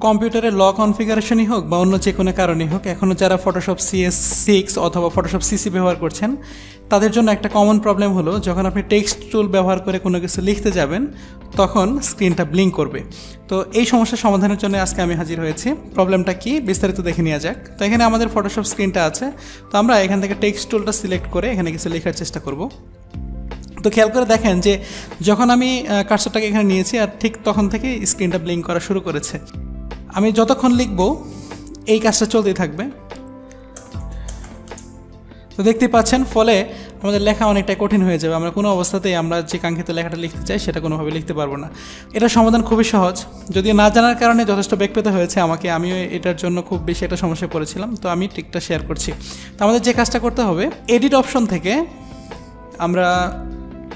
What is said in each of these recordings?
কম্পিউটারের ল কনফিগারেশনই হোক বা অন্য যে কোনো কারণেই হোক, এখনও যারা ফটোশপ CS6 অথবা ফটোশপ CC ব্যবহার করছেন তাদের জন্য একটা কমন প্রবলেম হলো, যখন আপনি টেক্সট টুল ব্যবহার করে কোনো কিছু লিখতে যাবেন তখন স্ক্রিনটা ব্লিঙ্ক করবে। তো এই সমস্যার সমাধানের জন্য আজকে আমি হাজির হয়েছি। প্রবলেমটা কি বিস্তারিত দেখে নেওয়া যাক। তো এখানে আমাদের ফটোশপ স্ক্রিনটা আছে, তো আমরা এখান থেকে টেক্সট টুলটা সিলেক্ট করে এখানে কিছু লেখার চেষ্টা করব। তো খেয়াল করে দেখেন যে যখন আমি কার্সরটাকে এখানে নিয়েছি আর ঠিক তখন থেকে স্ক্রিনটা ব্লিঙ্ক করা শুরু করেছে। আমি যতক্ষণ লিখব এই কাজটা চলতেই থাকবে। তো দেখতেই পাচ্ছেন, ফলে আমাদের লেখা অনেকটাই কঠিন হয়ে যাবে। আমরা কোনো অবস্থাতেই আমরা যে কাঙ্ক্ষিত লেখাটা লিখতে চাই সেটা কোনোভাবে লিখতে পারবো না। এটা সমাধান খুবই সহজ, যদিও না জানার কারণে যথেষ্ট বেগ পেতে হয়েছে আমাকে। আমিও এটার জন্য খুব বেশি একটা সমস্যায় পড়েছিলাম, তো আমি ট্রিকটা শেয়ার করছি। তো আমাদের যে কাজটা করতে হবে, এডিট অপশন থেকে আমরা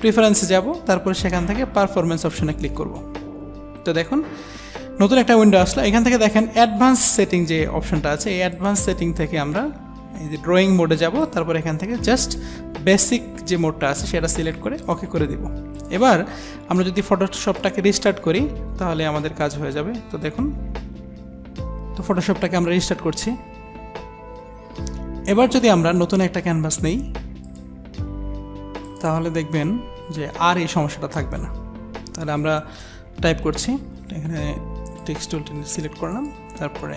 প্রিফারেন্সে যাব, তারপর সেখান থেকে পারফরমেন্স অপশনে ক্লিক করব। তো দেখুন নতুন একটা উইন্ডো আসলো। এখান থেকে দেখেন অ্যাডভান্স সেটিং যে অপশনটা আছে, এই অ্যাডভান্স সেটিং থেকে আমরা এই যে ড্রয়িং মোডে যাব, তারপর এখান থেকে জাস্ট বেসিক যে মোডটা আছে সেটা সিলেক্ট করে ওকে করে দিব। এবার আমরা যদি ফটোশপটাকে রিস্টার্ট করি তাহলে আমাদের কাজ হয়ে যাবে। তো দেখুন, তো ফটোশপটাকে আমরা রিস্টার্ট করছি। এবার যদি আমরা নতুন একটা ক্যানভাস নেই তাহলে দেখবেন যে আর এই সমস্যাটা থাকবে না। তাহলে আমরা টাইপ করছি, এখানে টেক্সট টুলটি সিলেক্ট করলাম, তারপরে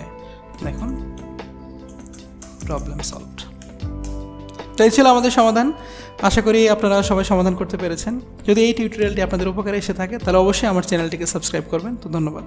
দেখুন প্রবলেম সলভড। তো এই ছিল আমাদের সমাধান। আশা করি আপনারা সবাই সমাধান করতে পেরেছেন। যদি এই টিউটোরিয়ালটি আপনাদের উপকারে এসে থাকে তাহলে অবশ্যই আমার চ্যানেলটিকে সাবস্ক্রাইব করবেন। তো ধন্যবাদ।